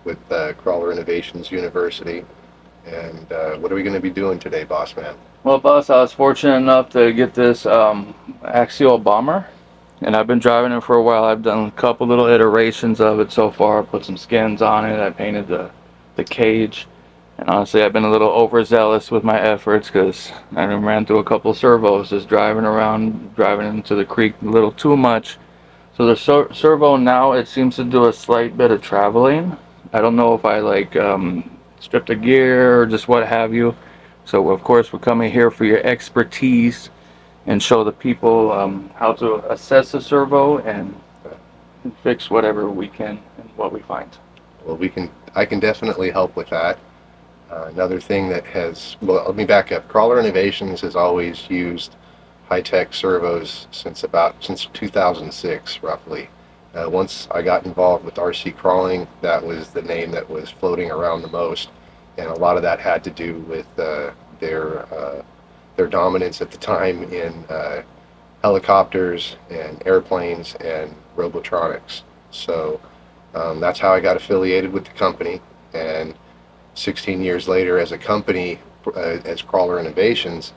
with Crawler Innovations University. And what are we going to be doing today, Bossman? Well, boss, I was fortunate enough to get this Axial Bomber, and I've been driving it for a while. I've done a couple little iterations of it so far. Put some skins on it. I painted the cage, and honestly, I've been a little overzealous with my efforts because I ran through a couple servos just driving around, driving into the creek a little too much. So the servo now, it seems to do a slight bit of traveling. I don't know if I stripped a gear or just what have you. So of course we're coming here for your expertise and show the people how to assess a servo and fix whatever we can and what we find. Well, I can definitely help with that. Another thing that well, let me back up. Crawler Innovations has always used Hitec servos since 2006, roughly. Once I got involved with RC crawling, that was the name that was floating around the most, and a lot of that had to do with their dominance at the time in helicopters and airplanes and robotronics. So that's how I got affiliated with the company, and 16 years later as a company, as Crawler Innovations,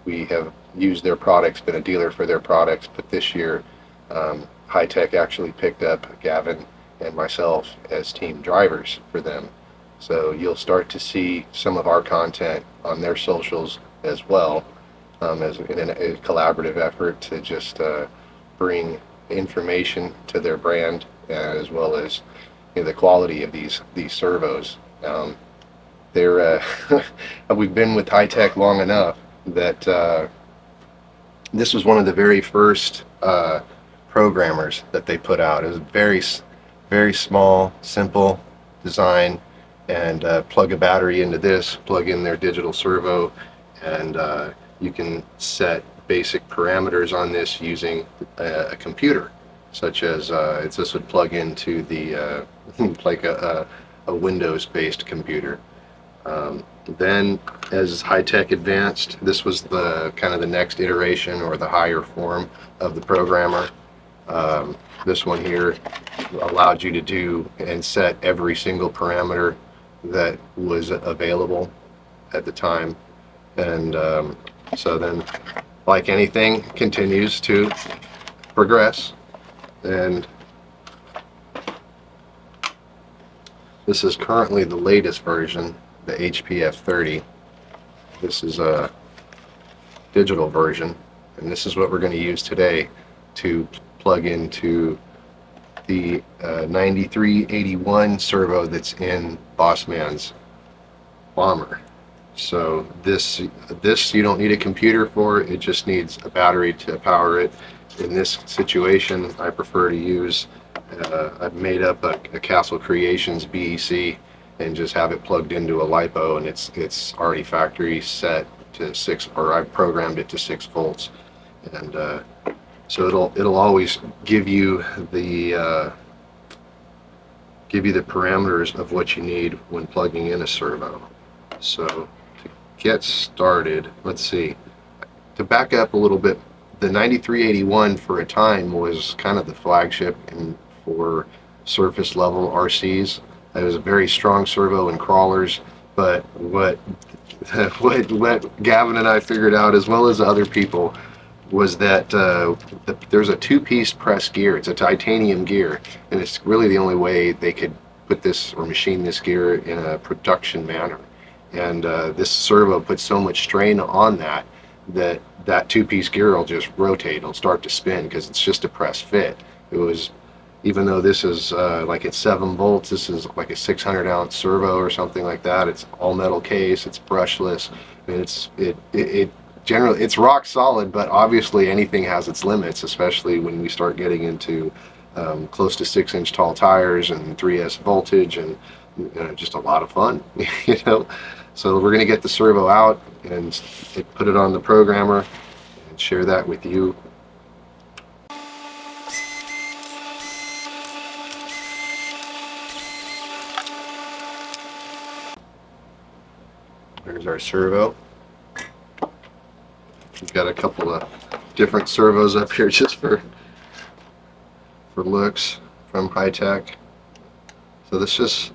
we have used their products, been a dealer for their products, but this year Hitec actually picked up Gavin and myself as team drivers for them. So you'll start to see some of our content on their socials as well, as in a collaborative effort to just bring information to their brand, as well as the quality of these servos. We've been with Hitec long enough that this was one of the very first programmers that they put out. It was very small, simple design, and plug a battery into this, plug in their digital servo, and you can set basic parameters on this using a computer, such as this would plug into the like a Windows-based computer. Then, as Hitec advanced, this was the kind of the next iteration or the higher form of the programmer. This one here allowed you to do and set every single parameter that was available at the time, and so then, like anything, continues to progress. And this is currently the latest version, the HPF 30. This is a digital version, and this is what we're going to use today to plug into the 9381 servo that's in Bossman's Bomber. So this you don't need a computer for. It just needs a battery to power it. In this situation, I prefer to use I've made up a Castle Creations BEC and just have it plugged into a LiPo, and it's already factory set to 6, or I've programmed it to 6 volts, and so it'll always give you the parameters of what you need when plugging in a servo. So to get started, let's see. To back up a little bit, the 9381 for a time was kind of the flagship for surface level RCs. It was a very strong servo in crawlers, but what Gavin and I figured out, as well as other people, was that there's a 2-piece press gear. It's a titanium gear, and it's really the only way they could put this or machine this gear in a production manner. And this servo puts so much strain on that 2-piece gear will just rotate. It'll start to spin because it's just a press fit. It was, even though this is like at 7 volts, this is like a 600-ounce servo or something like that. It's all metal case. It's brushless. I mean, it generally, it's rock solid, but obviously anything has its limits, especially when we start getting into close to 6-inch tall tires and 3S voltage, and just a lot of fun, you know. So we're going to get the servo out and put it on the programmer and share that with you. There's our servo. We've got a couple of different servos up here just for looks from Hitec. So this is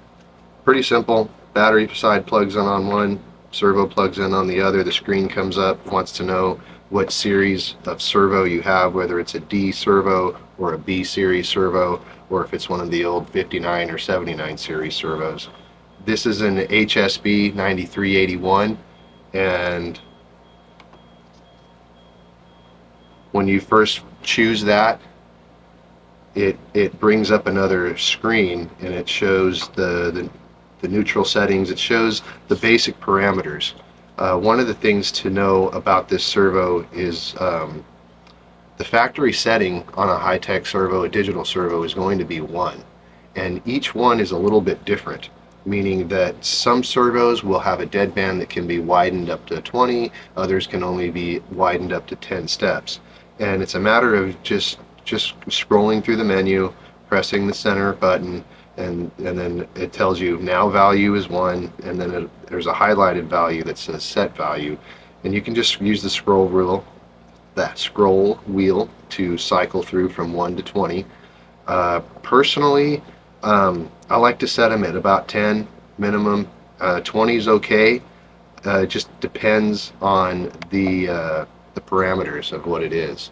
pretty simple. Battery side plugs in on one, servo plugs in on the other. The screen comes up, wants to know what series of servo you have, whether it's a D servo or a B series servo, or if it's one of the old 59 or 79 series servos. This is an HSB 9381, and when you first choose that, it brings up another screen, and it shows the neutral settings. It shows the basic parameters. One of the things to know about this servo is the factory setting on a Hitec servo, a digital servo, is going to be 1, and each one is a little bit different, meaning that some servos will have a deadband that can be widened up to 20, others can only be widened up to 10 steps. And it's a matter of just scrolling through the menu, pressing the center button, and then it tells you now value is 1, and then there's a highlighted value that says set value, and you can just use the scroll wheel to cycle through from 1 to 20. Personally, I like to set them at about 10 minimum. 20 is okay. It just depends on the parameters of what it is.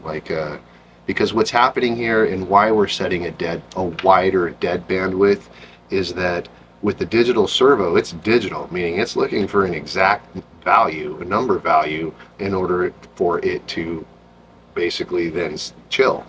Because what's happening here and why we're setting a wider dead bandwidth is that with the digital servo, it's digital, meaning it's looking for an exact value, a number value, in order for it to basically then chill.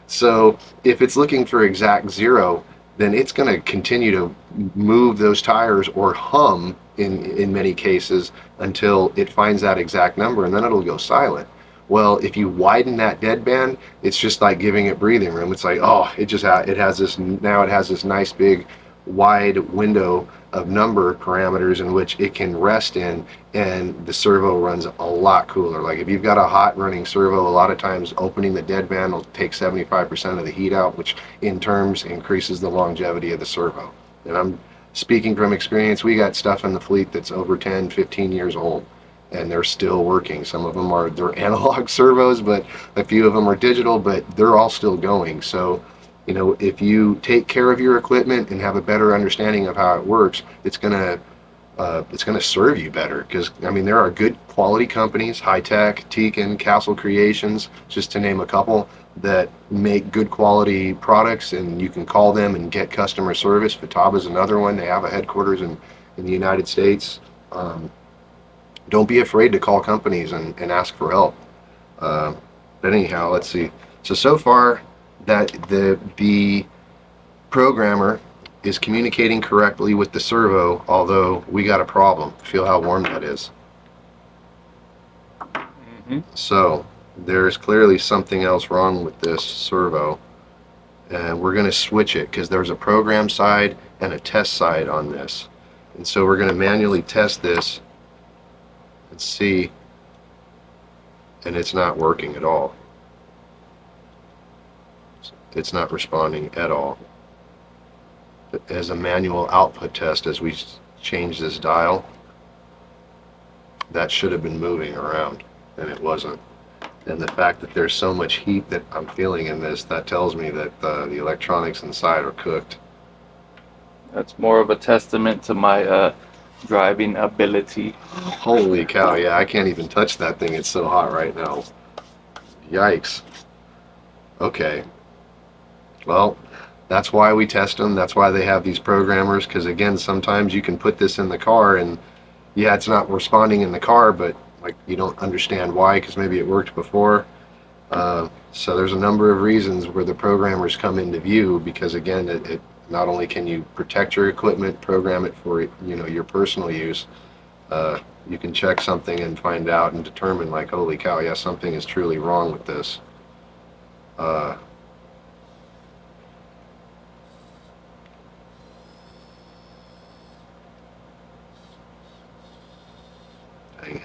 So if it's looking for exact 0, then it's going to continue to move those tires or hum in many cases until it finds that exact number, and then it'll go silent. Well, if you widen that deadband, it's just like giving it breathing room. It's like, oh, it has this nice big wide window of number parameters in which it can rest in, and the servo runs a lot cooler. Like if you've got a hot running servo, a lot of times opening the deadband will take 75% of the heat out, which in terms increases the longevity of the servo. And I'm speaking from experience. We got stuff in the fleet that's over 10, 15 years old, and they're still working. Some of them they're analog servos, but a few of them are digital, but they're all still going. So, you know, if you take care of your equipment and have a better understanding of how it works, it's gonna serve you better. Because I mean, there are good quality companies, Hitec, Tekin, Castle Creations, just to name a couple, that make good quality products, and you can call them and get customer service. Vitaba's another one. They have a headquarters in the United States. Don't be afraid to call companies and ask for help. But anyhow, let's see. So far, that the programmer is communicating correctly with the servo, although we got a problem. Feel how warm that is. So there's clearly something else wrong with this servo, and we're going to switch it because there's a program side and a test side on this. And so we're going to manually test this and see, and it's not working at all. It's not responding at all. As a manual output test, as we change this dial, that should have been moving around, and it wasn't. And the fact that there's so much heat that I'm feeling in this, that tells me that the electronics inside are cooked. That's more of a testament to my driving ability. Holy cow, yeah, I can't even touch that thing. It's so hot right now. Yikes. Okay. Well, that's why we test them. That's why they have these programmers, because again, sometimes you can put this in the car and yeah, it's not responding in the car, but like you don't understand why, because maybe it worked before. So there's a number of reasons where the programmers come into view, because again, it not only can you protect your equipment, program it for your personal use, you can check something and find out and determine, like, holy cow, yeah, something is truly wrong with this. Dang it.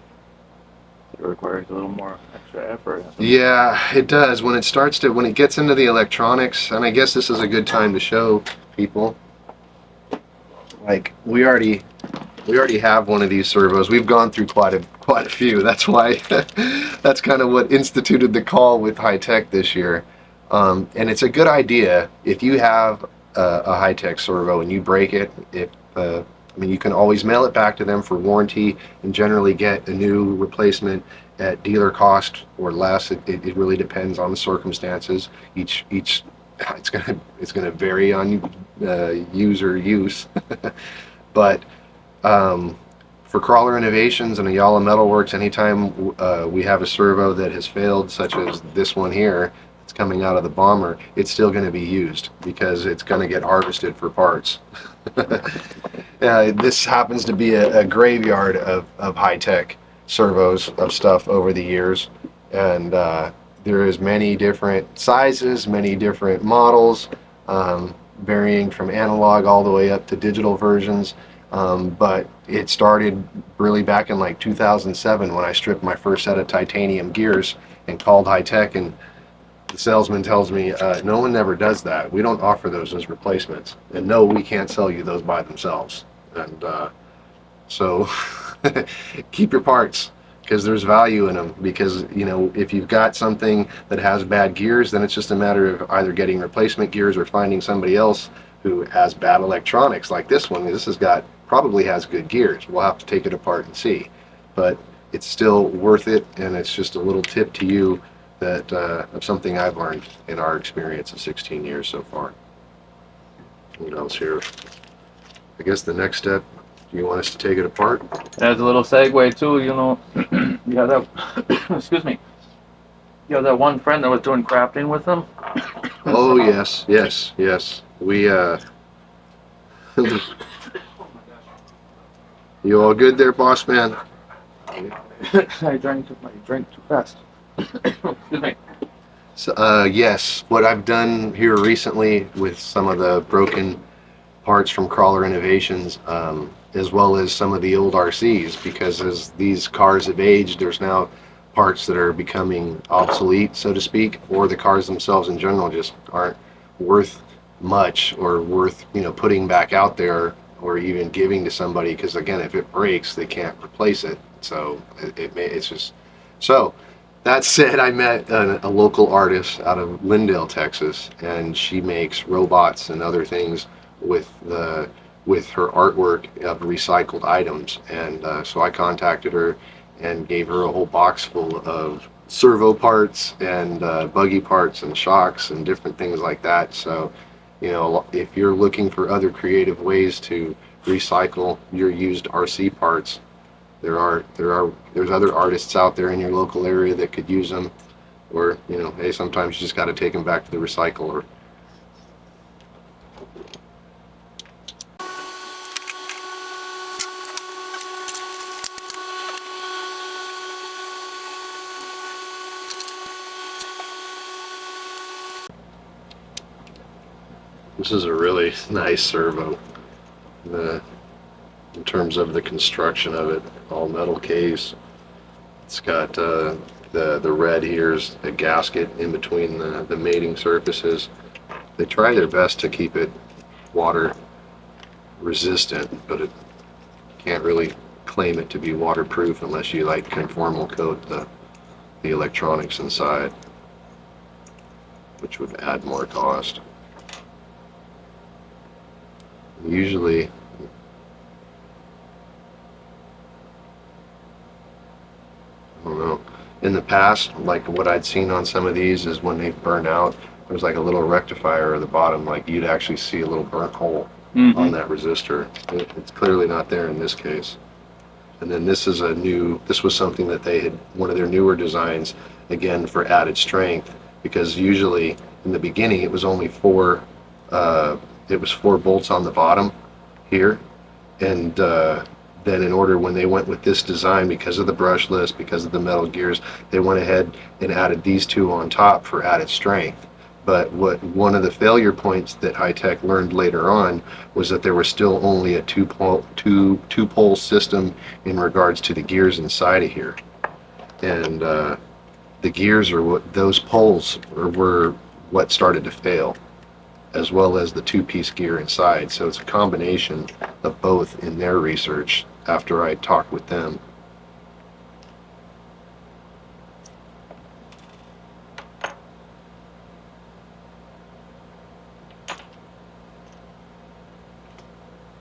It requires a little more extra effort. Yeah, it does. When it gets into the electronics, and I guess this is a good time to show people, like, we already have one of these servos. We've gone through quite a few. That's why that's kind of what instituted the call with Hitec this year. And it's a good idea if you have a Hitec servo and you break it, I mean, you can always mail it back to them for warranty and generally get a new replacement at dealer cost or less. It really depends on the circumstances. Each it's gonna vary on user use, but for Crawler Innovations and Ayala Metalworks, anytime we have a servo that has failed, such as this one here, it's coming out of the bomber, it's still going to be used because it's going to get harvested for parts. This happens to be a graveyard of Hitec servos of stuff over the years, and there is many different sizes, many different models, varying from analog all the way up to digital versions. But it started really back in like 2007 when I stripped my first set of titanium gears and called Hitec, and the salesman tells me, no one ever does that. We don't offer those as replacements. And no, we can't sell you those by themselves. And so keep your parts because there's value in them. Because, you know, if you've got something that has bad gears, then it's just a matter of either getting replacement gears or finding somebody else who has bad electronics like this one. This has got, probably has good gears. We'll have to take it apart and see. But it's still worth it, and it's just a little tip to you that of something I've learned in our experience of 16 years so far. What else here? I guess the next step, do you want us to take it apart? As a little segue too, you know, you have that, excuse me, you have that one friend that was doing crafting with them. Oh, yes, yes, yes. We, you all good there, boss man? I drank too fast. Excuse me. So, yes, what I've done here recently with some of the broken parts from Crawler Innovations, as well as some of the old RCs, because as these cars have aged, there's now parts that are becoming obsolete, so to speak, or the cars themselves in general just aren't worth much or worth, you know, putting back out there or even giving to somebody, because again, if it breaks, they can't replace it. So it's just so. That said, I met a local artist out of Lindale, Texas, and she makes robots and other things with her artwork of recycled items. And so I contacted her and gave her a whole box full of servo parts and buggy parts and shocks and different things like that. So, you know, if you're looking for other creative ways to recycle your used RC parts, there's other artists out there in your local area that could use them, or, you know, hey, sometimes you just got to take them back to the recycler. This is a really nice servo. In terms of the construction of it, all metal case. It's got the red here's a gasket in between the mating surfaces. They try their best to keep it water resistant, but it can't really claim it to be waterproof unless you like conformal coat the electronics inside, which would add more cost. Usually I don't know. In the past, like what I'd seen on some of these is when they burn out, there's like a little rectifier at the bottom, like you'd actually see a little burnt hole on that resistor. It's clearly not there in this case. And then this is this was something that they had, one of their newer designs, again for added strength, because usually in the beginning it was only four bolts on the bottom here, and then in order, when they went with this design, because of the brushless, because of the metal gears, they went ahead and added these two on top for added strength. But one of the failure points that Hitec learned later on was that there was still only a two-pole system in regards to the gears inside of here. And the gears are those poles were what started to fail, as well as the two-piece gear inside. So it's a combination of both in their research after I talked with them.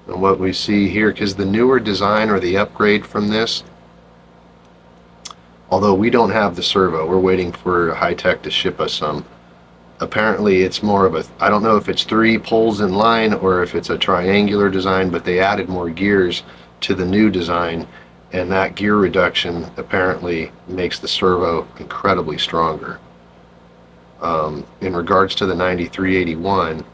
And what we see here, because the newer design or the upgrade from this, although we don't have the servo, we're waiting for Hitec to ship us some. Apparently it's more of a, I don't know if it's 3 poles in line or if it's a triangular design, but they added more gears to the new design, and that gear reduction apparently makes the servo incredibly stronger. In regards to the 9381,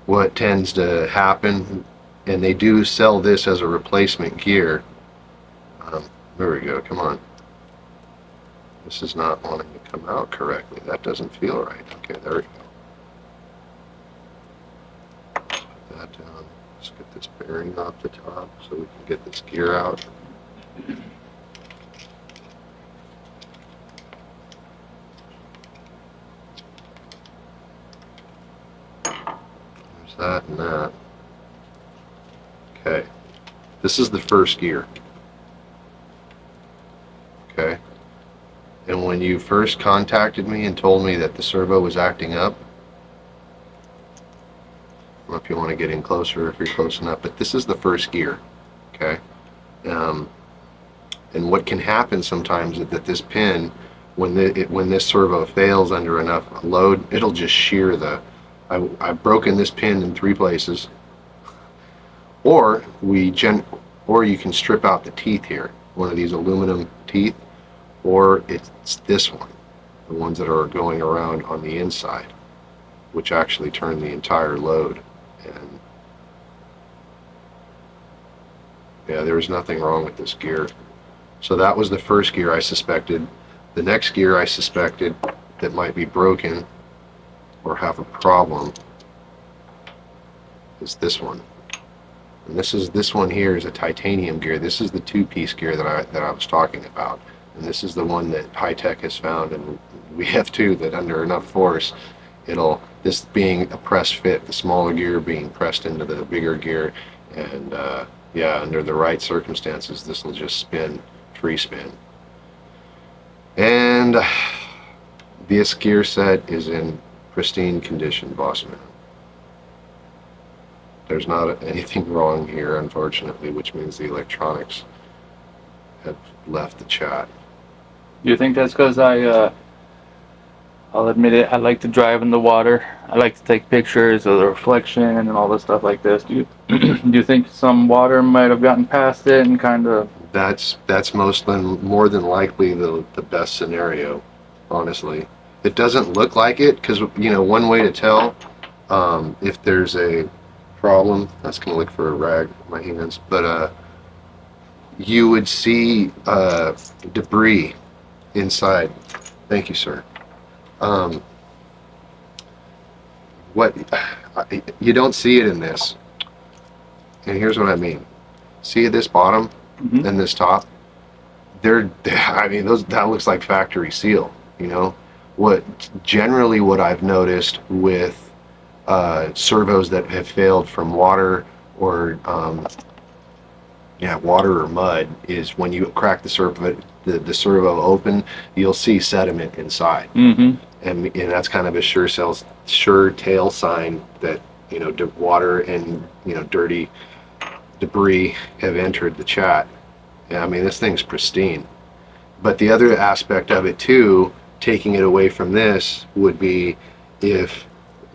what tends to happen, and they do sell this as a replacement gear. There we go, come on. This is not wanting to come out correctly. That doesn't feel right. Okay, there we go. Put that down. Let's get this bearing off the top so we can get this gear out. There's that and that. Okay. This is the first gear. Okay. And when you first contacted me and told me that the servo was acting up, I don't know if you want to get in closer, if you're close enough, but this is the first gear, okay? And what can happen sometimes is that this pin, when this servo fails under enough load, it'll just shear the. I've broken this pin in 3 places, or you can strip out the teeth here, one of these aluminum teeth. Or it's this one, the ones that are going around on the inside, which actually turn the entire load. And yeah, there was nothing wrong with this gear. So that was the first gear I suspected. The next gear I suspected that might be broken or have a problem is this one. And this one here is a titanium gear. This is the 2-piece gear that I was talking about. And this is the one that Hitec has found, and we have 2 that under enough force, this being a press fit, the smaller gear being pressed into the bigger gear, and yeah, under the right circumstances, this will just spin, free spin. And this gear set is in pristine condition, Bossman. There's not anything wrong here, unfortunately, which means the electronics have left the chat. Do you think that's because I'll admit it, I like to drive in the water. I like to take pictures of the reflection and all this stuff like this. Do you do you think some water might have gotten past it and kind of? That's more than likely the best scenario, honestly. It doesn't look like it, because one way to tell if there's a problem, that's gonna look for a rag in my hands, but you would see debris inside. Thank you, sir. You don't see it in this, and here's what I mean. See this bottom and this top? I mean, that looks like factory seal. What I've noticed with servos that have failed from water or water or mud is when you crack the servo open, you'll see sediment inside, and that's kind of a sure tail sign that water and dirty debris have entered the chat. Yeah, I mean, this thing's pristine. But the other aspect of it too, taking it away from this, would be if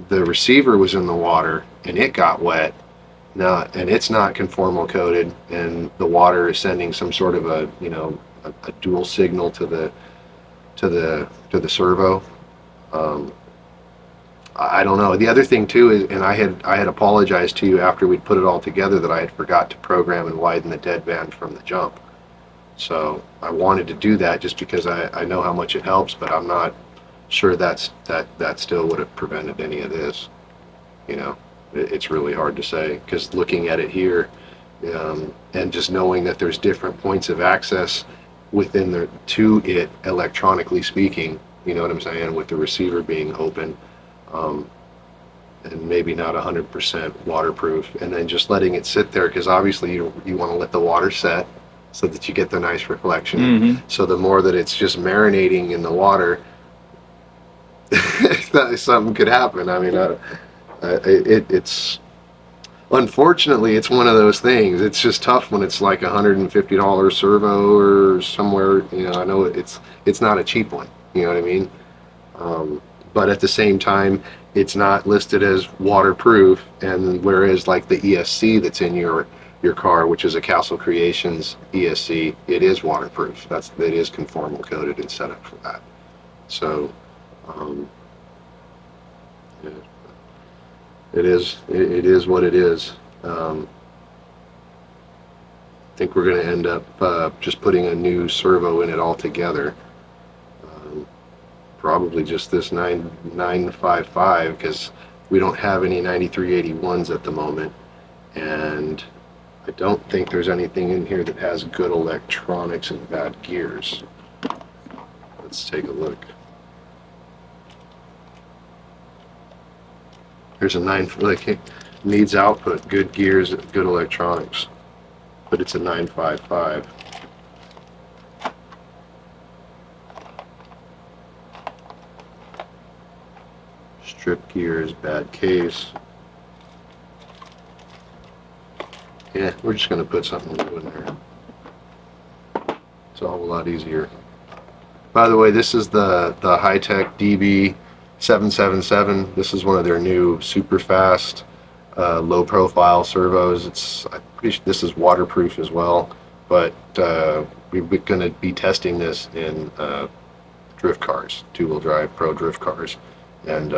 the receiver was in the water and it got wet. Now, and it's not conformal coated, and the water is sending some sort of a dual signal to the servo. I don't know. The other thing too is, and I had apologized to you after we'd put it all together, that I had forgot to program and widen the deadband from the jump. So I wanted to do that just because I know how much it helps, but I'm not sure that still would have prevented any of this. It's really hard to say, because looking at it here, and just knowing that there's different points of access within to it, electronically speaking, you know what I'm saying, with the receiver being open, and maybe not 100% waterproof, and then just letting it sit there, because obviously you want to let the water set so that you get the nice reflection. So the more that it's just marinating in the water, something could happen. I mean, it's unfortunately it's one of those things. It's just tough when it's like $150 servo or somewhere. You know, I know it's not a cheap one. You know what I mean? But at the same time, it's not listed as waterproof, and whereas like the ESC that's in your car, which is a Castle Creations ESC, it is waterproof. It is conformal coated and set up for that. So it is what it is. I think we're going to end up just putting a new servo in it altogether. Probably just this 955, because we don't have any 9381s at the moment, and I don't think there's anything in here that has good electronics and bad gears. Let's take a look. Here's a 9, like, needs output, good gears, good electronics, but it's a 955. Strip gears, bad case. Yeah, we're just going to put something new in there. It's a whole lot easier. By the way, this is the Hitec DB777. This is one of their new super fast, low profile servos. I'm pretty sure this is waterproof as well, but we're going to be testing this in drift cars, 2-wheel drive pro drift cars. And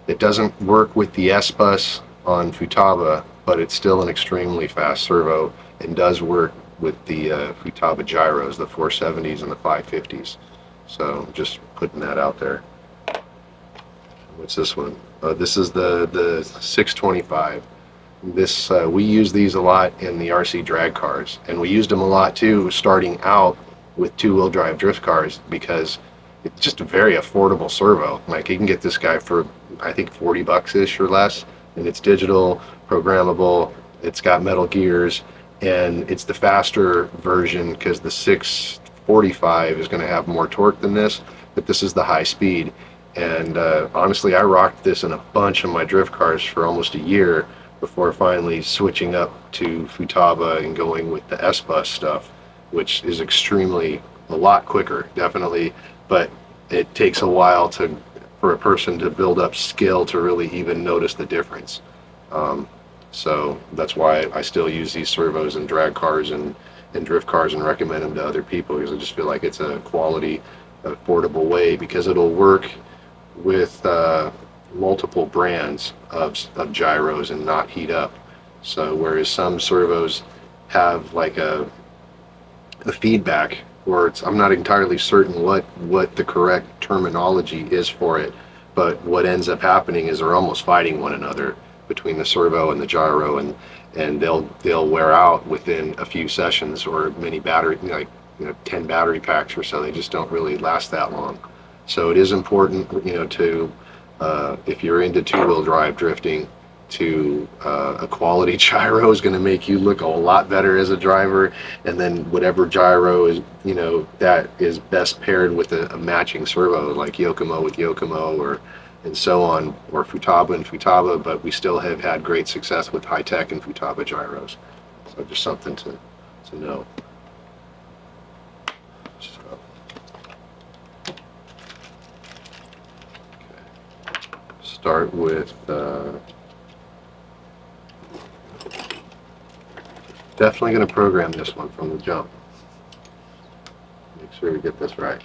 it doesn't work with the S-Bus on Futaba, but it's still an extremely fast servo and does work with the Futaba gyros, the 470s and the 550s. So just putting that out there. What's this one? This is the 625. This we use these a lot in the RC drag cars, and we used them a lot too starting out with 2-wheel drive drift cars, because it's just a very affordable servo. Like, you can get this guy for, I think, 40 bucks-ish or less, and it's digital, programmable, it's got metal gears, and it's the faster version because the 645 is going to have more torque than this, but this is the high speed. And honestly, I rocked this in a bunch of my drift cars for almost a year before finally switching up to Futaba and going with the S-Bus stuff, which is a lot quicker, definitely. But it takes a while for a person to build up skill to really even notice the difference. So that's why I still use these servos in drag cars and drift cars and recommend them to other people, because I just feel like it's a quality, affordable way, because it'll work with multiple brands of gyros and not heat up. So whereas some servos have like a feedback, or I'm not entirely certain what the correct terminology is for it, but what ends up happening is they're almost fighting one another between the servo and the gyro, and they'll wear out within a few sessions, or many battery, 10 battery packs or so. They just don't really last that long. So it is important, to if you're into 2-wheel drive drifting, to a quality gyro is going to make you look a lot better as a driver, and then whatever gyro is that is best paired with a matching servo, like Yokomo with Yokomo, and so on, or Futaba and Futaba. But we still have had great success with Hitec and Futaba gyros, so just something to know. So, okay. Start with definitely going to program this one from the jump. Make sure we get this right.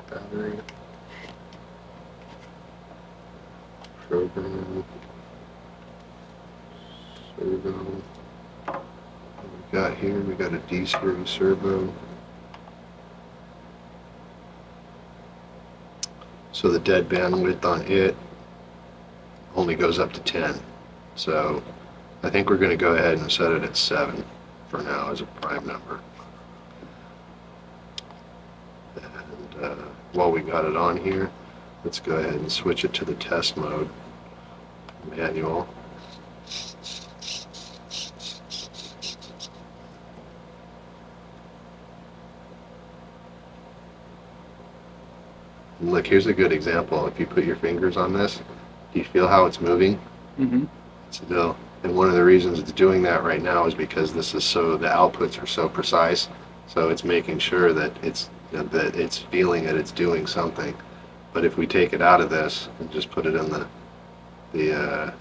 Battery. Program. Servo. We got here, we got a D-screw servo. So the dead bandwidth on it only goes up to 10. So I think we're going to go ahead and set it at 7 for now as a prime number. And while we got it on here, let's go ahead and switch it to the test mode, manual. And look, here's a good example. If you put your fingers on this, do you feel how it's moving? Mm-hmm. Still. And one of the reasons it's doing that right now is because this is so, the outputs are so precise. So it's making sure that it's feeling that it's doing something. But if we take it out of this and just put it in the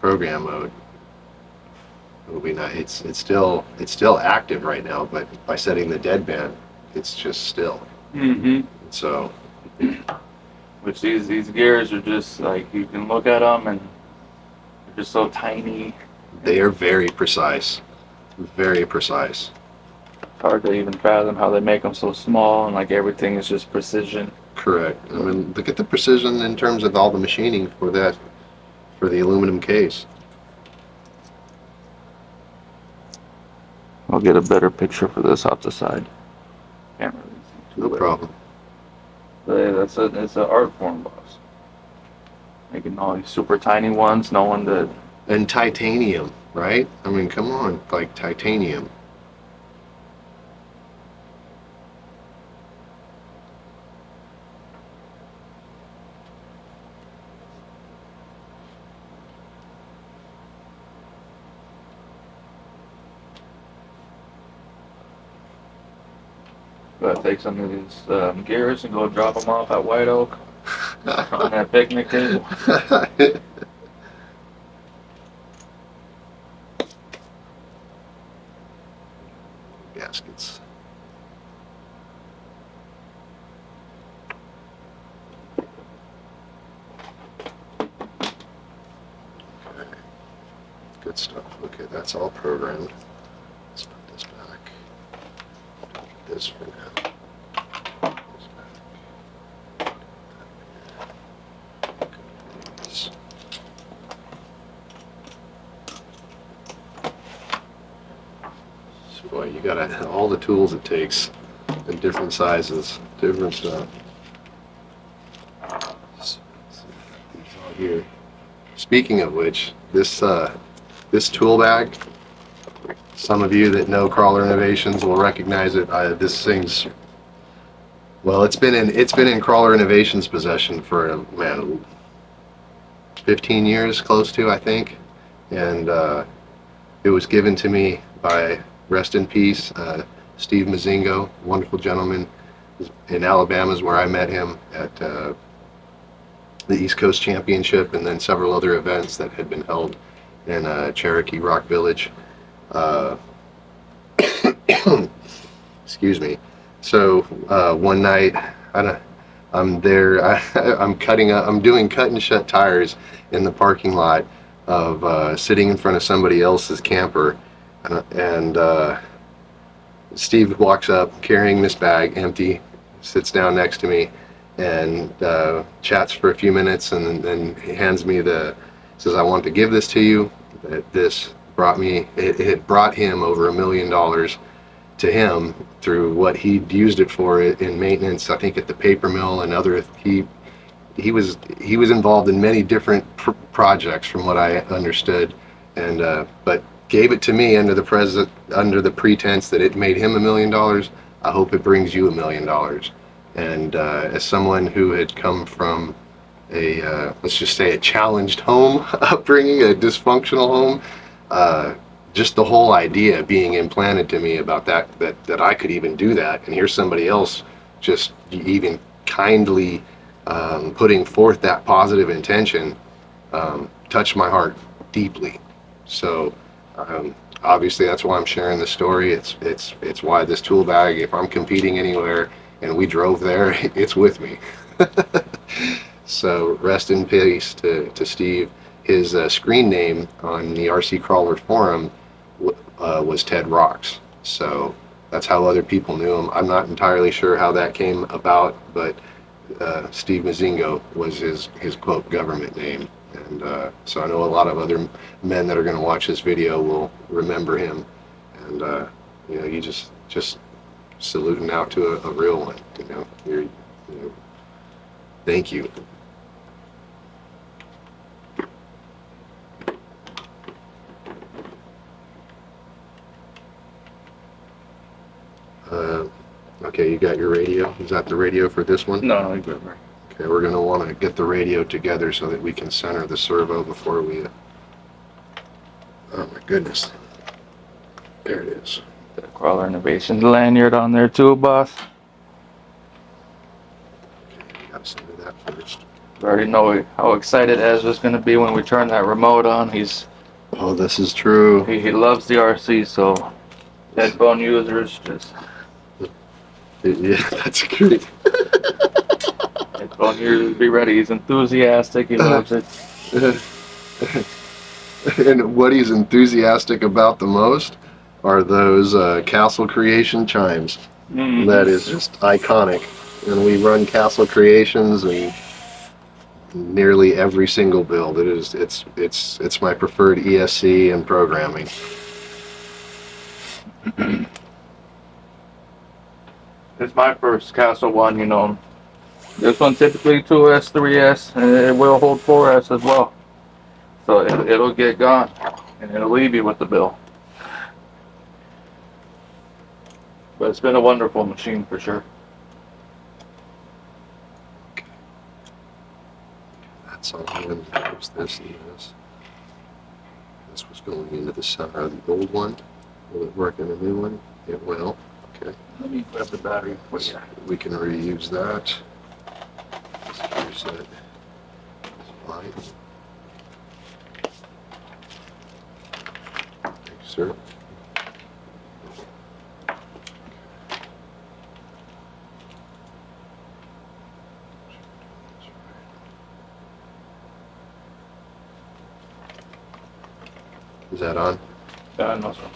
program mode, it will be nice. It's still active right now, but by setting the deadband, it's just still. Mm-hmm. So. Which these gears are just like, you can look at them and they're just so tiny. They are very precise. Very precise. It's hard to even fathom how they make them so small, and like everything is just precision. Correct. I mean, look at the precision in terms of all the machining for that, for the aluminum case. I'll get a better picture for this off the side. Can't really see too No well. problem. But yeah, it's an art form, boss. Making all these super tiny ones, knowing that. And titanium, right? I mean, come on, like titanium. Gotta take some of these gears and go drop them off at White Oak on that picnic table. Gaskets. Okay. Good stuff. Okay, that's all programmed. Let's put this back. This for now. This back. This. So, boy, you got all the tools it takes in different sizes, different stuff. It's all here. Speaking of which, this tool bag, some of you that know Crawler Innovations will recognize it. This thing's, well, it's been in Crawler Innovations possession for, man, 15 years, close to, I think. And it was given to me by, rest in peace, Steve Mazingo, wonderful gentleman in Alabama is where I met him at the East Coast Championship, and then several other events that had been held in Cherokee Rock Village. Excuse me. So one night, I'm there. I'm doing cut and shut tires in the parking lot of sitting in front of somebody else's camper, and Steve walks up carrying this bag empty, sits down next to me, and chats for a few minutes, and then he hands me says, I want to give this to you. This brought me, it had brought him over $1 million to him through what he'd used it for in maintenance, I think at the paper mill and other, he was involved in many different projects from what I understood, and but gave it to me under the pretense that it made him $1 million. I hope it brings you $1 million. And as someone who had come from a let's just say a challenged home upbringing, a dysfunctional home, just the whole idea being implanted to me about that I could even do that, and here's somebody else just even kindly putting forth that positive intention, touched my heart deeply. So obviously that's why I'm sharing the story. It's why this tool bag, if I'm competing anywhere and we drove there, it's with me. So rest in peace to Steve. His screen name on the RCCrawler Forum was Ted Rocks. So that's how other people knew him. I'm not entirely sure how that came about, but Steve Mazingo was his quote government name. And so I know a lot of other men that are going to watch this video will remember him. And you know, you just saluting out to a real one. You know, Thank you. Okay, you got your radio? Is that the radio for this one? No, no, good. Okay, we're going to want to get the radio together so that we can center the servo before we... Oh my goodness. There it is. The Crawler Innovation lanyard on there too, boss. Okay, got to center that first. We already know how excited Ezra's going to be when we turn that remote on. Oh, this is true. He loves the RC, so headphone users just... Yeah, that's great. Headphone users, be ready. He's enthusiastic. He loves it. And what he's enthusiastic about the most are those Castle Creation chimes. Mm. That is just iconic. And we run Castle Creations in nearly every single build. It's my preferred ESC and programming. It's my first Castle one, you know. This one typically 2S, 3S, and it will hold 4S as well. So it'll get gone, and it'll leave you with the bill. But it's been a wonderful machine for sure. That's all in. There's this and this. This was going into the center of the old one. Will it work in the new one? It will. Okay. Let me grab the battery for you. We can reuse that. Use that. Fine. Thank you, sir. Is that on? No, sir.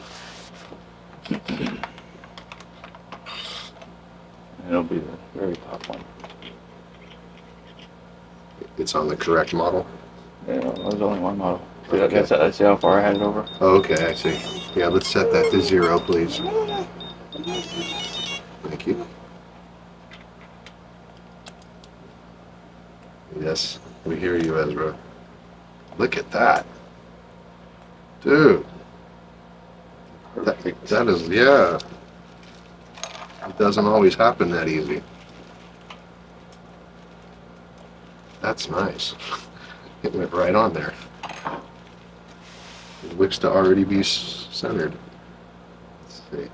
It'll be the very top one. It's on the correct model? Yeah, there's only one model. See, Okay. that's how far I had it over. Oh, okay, I see. Yeah, let's set that to 0, please. Thank you. Yes, we hear you, Ezra. Look at that. Dude. That is, yeah. It doesn't always happen that easy. That's nice. It went right on there. It looks to already be centered. Let's see.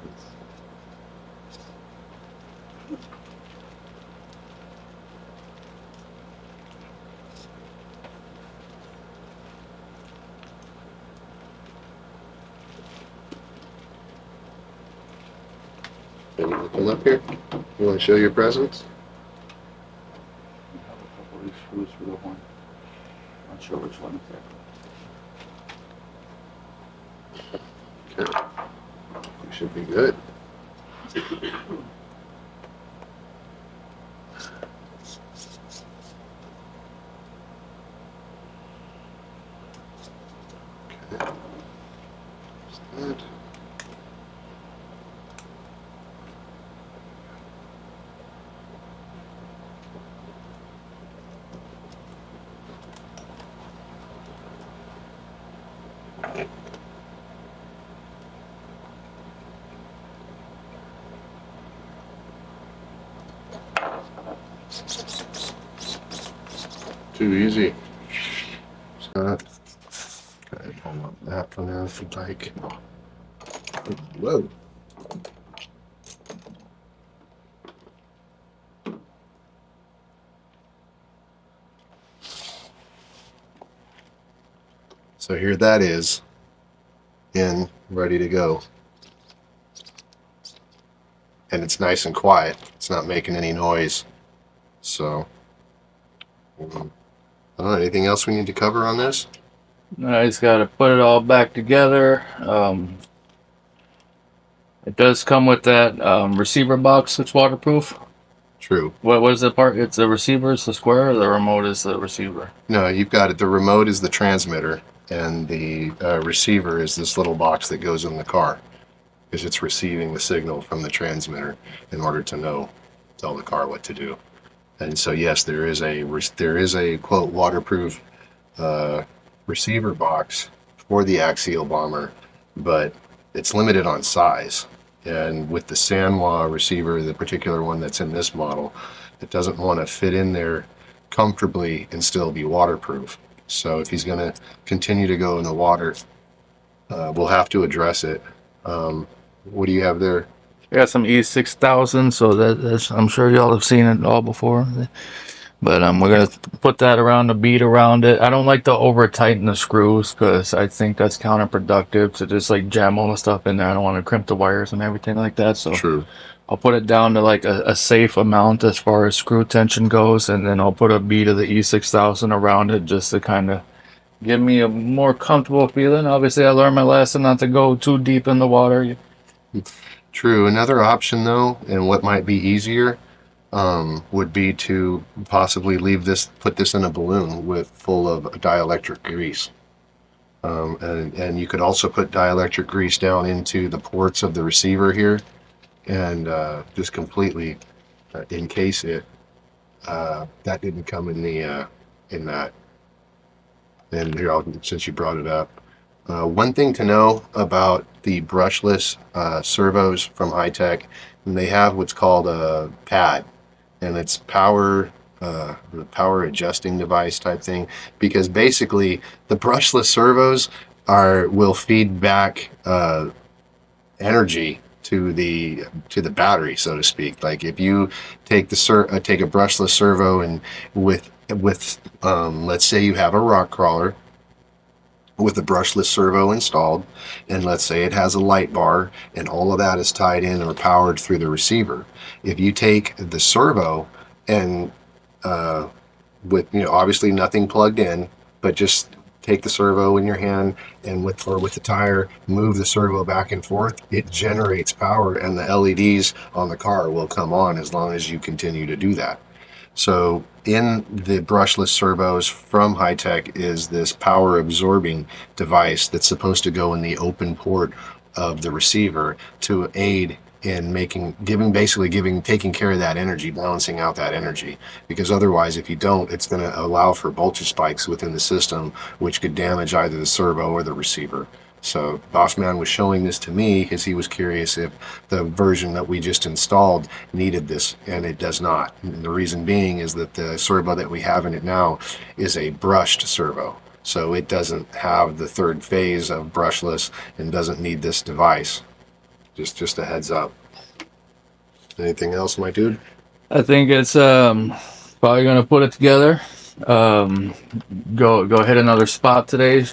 Are you looking up here? You want to show your presence? I have a couple of these screws for the horn. Not sure which one exactly. Okay. You should be good. Okay. There's that. Too easy. So, okay, hold up that for now if you'd like. Whoa. So here that is, in, ready to go. And it's nice and quiet. It's not making any noise. So, I don't know, anything else we need to cover on this? I just got to put it all back together. It does come with that receiver box that's waterproof. True. What is the part? It's the receiver is the square, or the remote is the receiver? No, you've got it. The remote is the transmitter, and the receiver is this little box that goes in the car, because it's receiving the signal from the transmitter in order to tell the car what to do. And so yes, there is a quote waterproof receiver box for the Axial Bomber, but it's limited on size. And with the Sanwa receiver, the particular one that's in this model, it doesn't want to fit in there comfortably and still be waterproof. So if he's going to continue to go in the water, we'll have to address it. What do you have there? I got some E6000, so that's I'm sure y'all have seen it all before. But we're gonna put that around the bead around it. I don't like to over tighten the screws because I think that's counterproductive to just like jam all the stuff in there. I don't want to crimp the wires and everything like that. So True. I'll put it down to like a safe amount as far as screw tension goes, and then I'll put a bead of the E6000 around it just to kind of give me a more comfortable feeling. Obviously, I learned my lesson not to go too deep in the water. True. Another option, though, and what might be easier, would be to possibly put this in a balloon with full of dielectric grease. And you could also put dielectric grease down into the ports of the receiver here, and just completely encase it. That didn't come in the in that. And here, since you brought it up, one thing to know about the brushless servos from Hitec, and they have what's called a pad, and it's the power adjusting device type thing, because basically the brushless servos will feed back energy to the battery, so to speak. Like if you take take a brushless servo and with let's say you have a rock crawler with a brushless servo installed, and let's say it has a light bar and all of that is tied in or powered through the receiver. If you take the servo and with obviously nothing plugged in, but just take the servo in your hand and with the tire move the servo back and forth, it generates power, and the LEDs on the car will come on as long as you continue to do that. So in the brushless servos from Hitec is this power absorbing device that's supposed to go in the open port of the receiver to aid in taking care of that energy, balancing out that energy. Because otherwise, if you don't, it's going to allow for voltage spikes within the system, which could damage either the servo or the receiver. So Bossman was showing this to me because he was curious if the version that we just installed needed this, and it does not. And the reason being is that the servo that we have in it now is a brushed servo. So it doesn't have the third phase of brushless and doesn't need this device. Just a heads up. Anything else, my dude? I think it's probably gonna put it together. Go hit another spot today.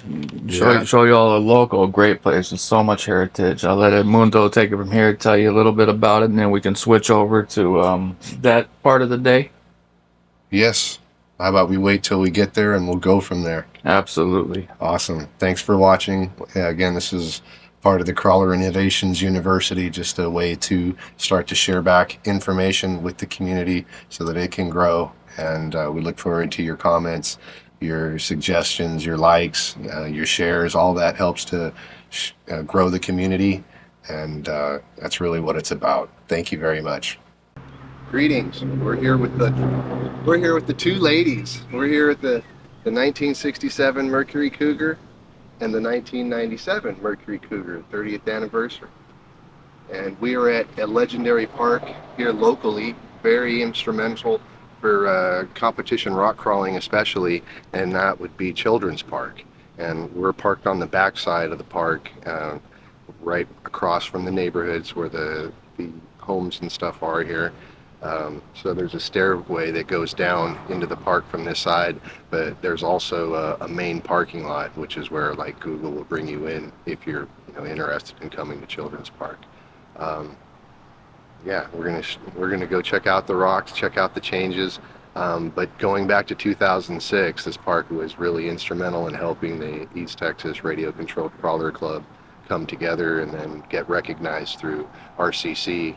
Show you all a local great place with so much heritage. I'll let Edmundo take it from here, tell you a little bit about it, and then we can switch over to that part of the day. Yes. How about we wait till we get there and we'll go from there? Absolutely. Awesome. Thanks for watching. Again, this is part of the Crawler Innovations University, just a way to start to share back information with the community so that it can grow. And we look forward to your comments, your suggestions, your likes, your shares. All that helps to grow the community, and that's really what it's about. Thank you very much. Greetings. We're here with the two ladies. We're here with the 1967 Mercury Cougar and the 1997 Mercury Cougar 30th anniversary. And we are at a legendary park here locally, very instrumental for competition rock crawling especially, and that would be Children's Park. And we're parked on the back side of the park, right across from the neighborhoods where the homes and stuff are here. So there's a stairway that goes down into the park from this side, but there's also a main parking lot, which is where like Google will bring you in if you're interested in coming to Children's Park. Yeah, we're gonna go check out the rocks, check out the changes. But going back to 2006, this park was really instrumental in helping the East Texas Radio Controlled Crawler Club come together and then get recognized through RCC,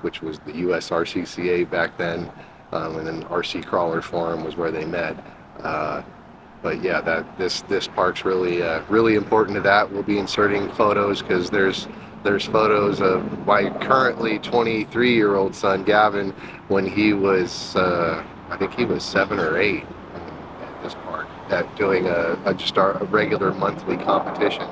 which was the US RCCA back then, and then RCCrawler Forum was where they met. But yeah, this park's really important to that. We'll be inserting photos because there's There's photos of my currently 23-year-old son Gavin when he was, I think he was 7 or 8 at this park, at doing just a regular monthly competition.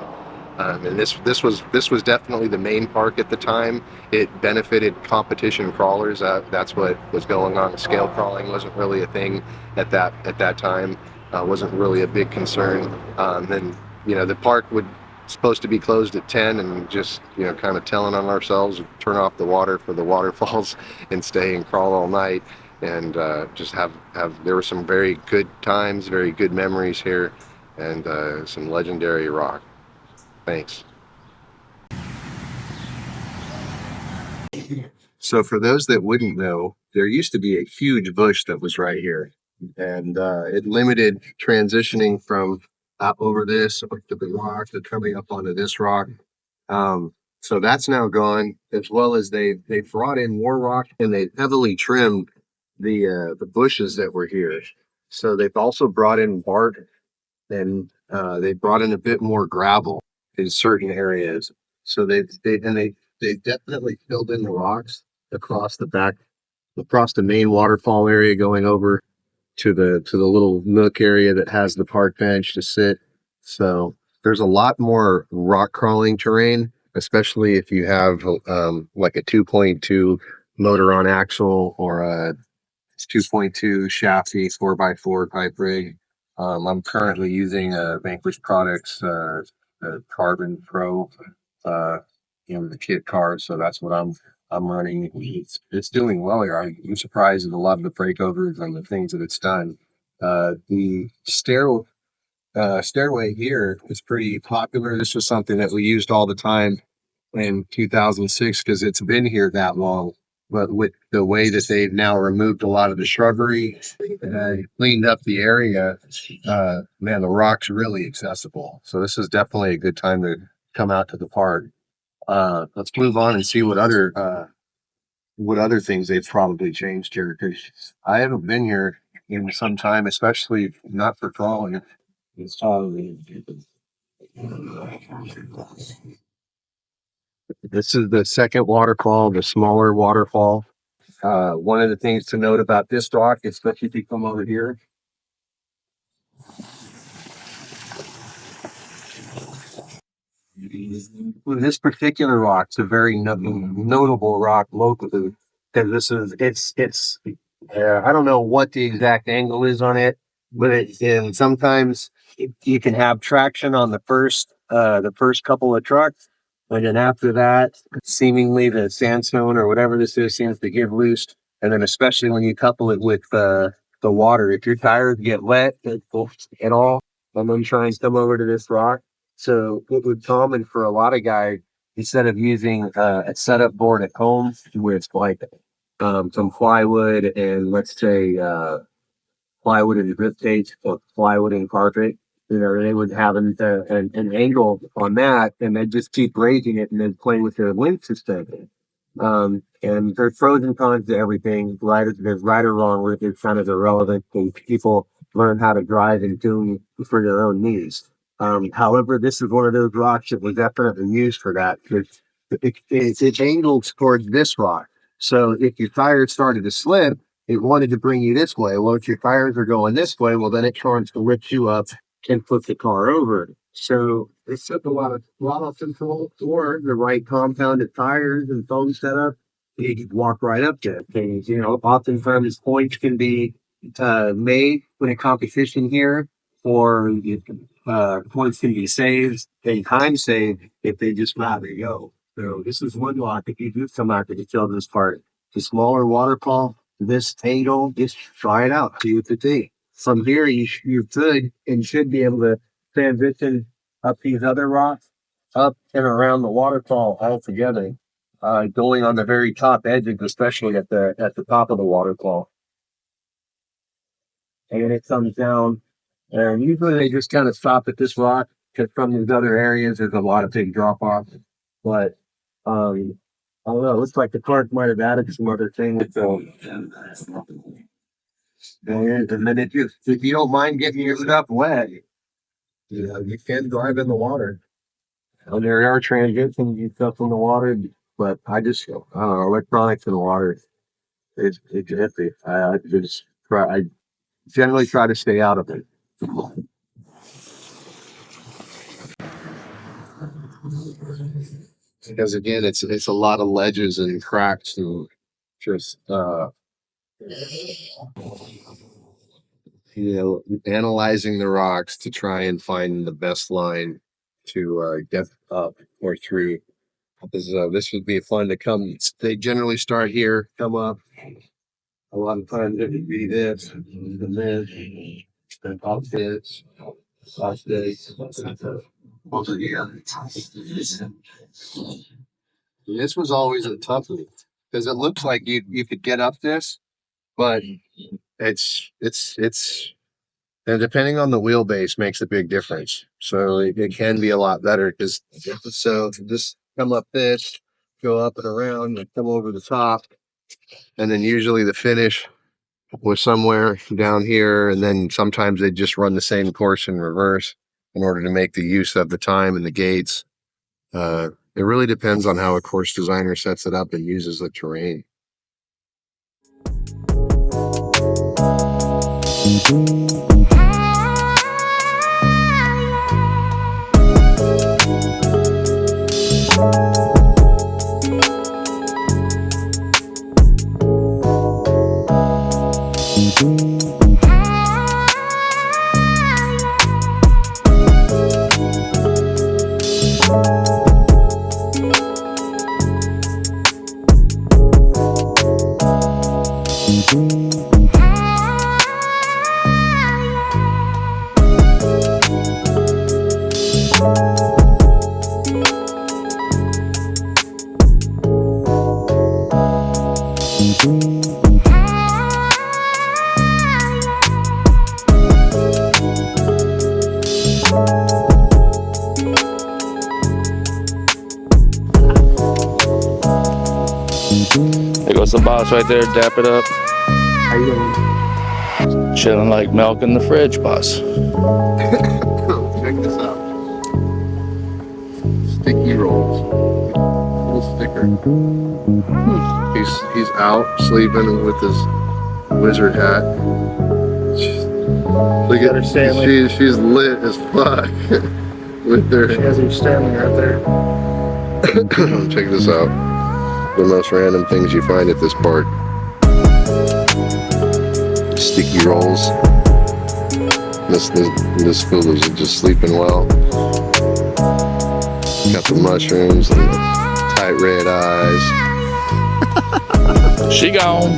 And this was definitely the main park at the time. It benefited competition crawlers. That's what was going on. Scale crawling wasn't really a thing at that time. Wasn't really a big concern. And the park would supposed to be closed at 10, and just kind of telling on ourselves, turn off the water for the waterfalls and stay and crawl all night, and just have there were some very good times, very good memories here, and some legendary rock. Thanks. So for those that wouldn't know, there used to be a huge bush that was right here, and it limited transitioning from up over this up to the rock to coming up onto this rock. So that's now gone, as well as they brought in more rock, and they heavily trimmed the bushes that were here. So they've also brought in bark, and they brought in a bit more gravel in certain areas. So they definitely filled in the rocks across the back, across the main waterfall area, going over to the little nook area that has the park bench to sit. So there's a lot more rock crawling terrain, especially if you have like a 2.2 motor on axle, or a 2.2 chassis 4x4 type rig. I'm currently using a Vanquish Products Carbon Pro, the kit car, so that's what I'm running. It's doing well here. I'm surprised at a lot of the breakovers and the things that it's done. The stairway here is pretty popular. This was something that we used all the time in 2006 because it's been here that long. But with the way that they've now removed a lot of the shrubbery and cleaned up the area, man, the rock's really accessible. So this is definitely a good time to come out to the park. Let's move on and see what other things they've probably changed here, because I haven't been here in some time, especially not for crawling. It's probably This is the second waterfall, the smaller waterfall. One of the things to note about this rock, especially if you come over here, this particular rock, it's a very notable rock locally, because it's I don't know what the exact angle is on it, but and sometimes you can have traction on the first couple of trucks, and then after that, seemingly the sandstone or whatever this is seems to give loose, and then especially when you couple it with the water, if your tires get wet at all, and then try and come over to this rock. So it would common for a lot of guys, instead of using a setup board at home, where it's like some plywood and, let's say, plywood and drip tape, or plywood and carpet, they would have an angle on that, and they'd just keep raising it and then play with their length system. And there's pros and cons to everything. There's right or wrong with it. It's kind of irrelevant, and people learn how to drive and tune for their own needs. However, this is one of those rocks that was definitely used for that, because it's angled towards this rock. So if your tires started to slip, it wanted to bring you this way. Well, if your tires are going this way, well, then it tries to lift you up and flip the car over. So it took a lot of control, or the right compounded tires and foam setup. You could walk right up to things. Oftentimes points can be made when a competition here, or points can be saved and time saved if they just let it go. So this is one lock. If you do come out to the children's park, the smaller waterfall, this angle, just try it out. See what you think. From here, you could and should be able to transition up these other rocks, up and around the waterfall altogether, going on the very top edges, especially at the top of the waterfall. And it comes down, and usually they just kind of stop at this rock, because from these other areas there's a lot of big drop offs. But I don't know, it looks like the park might have added some other things. So and then if you don't mind getting your stuff wet, you can drive in the water. And there are transitions and stuff in the water, but I don't know, electronics in the water, it's iffy. I generally try to stay out of it. Because again, it's a lot of ledges and cracks and just analyzing the rocks to try and find the best line to get up or through. This would be fun to come. They generally start here, come up. A lot of times it would be this, and this, and up this, up this. This was always a toughie because it looks like you could get up this, but it's and depending on the wheelbase makes a big difference. So it can be a lot better because so just come up this, go up and around, and come over the top, and then usually the finish was somewhere down here, and then sometimes they just run the same course in reverse in order to make the use of the time and the gates. It really depends on how a course designer sets it up and uses the terrain. There goes the boss right there, dap it up. How you doing? Chilling like milk in the fridge, boss. Check this out. Sticky rolls. Little sticker. He's out sleeping with his wizard hat. Look at her. She's lit as fuck with her. She has him standing right there. Check this out. The most random things you find at this park. Sticky rolls. This fool is just sleeping well. Got the mushrooms and the tight red eyes. She gone.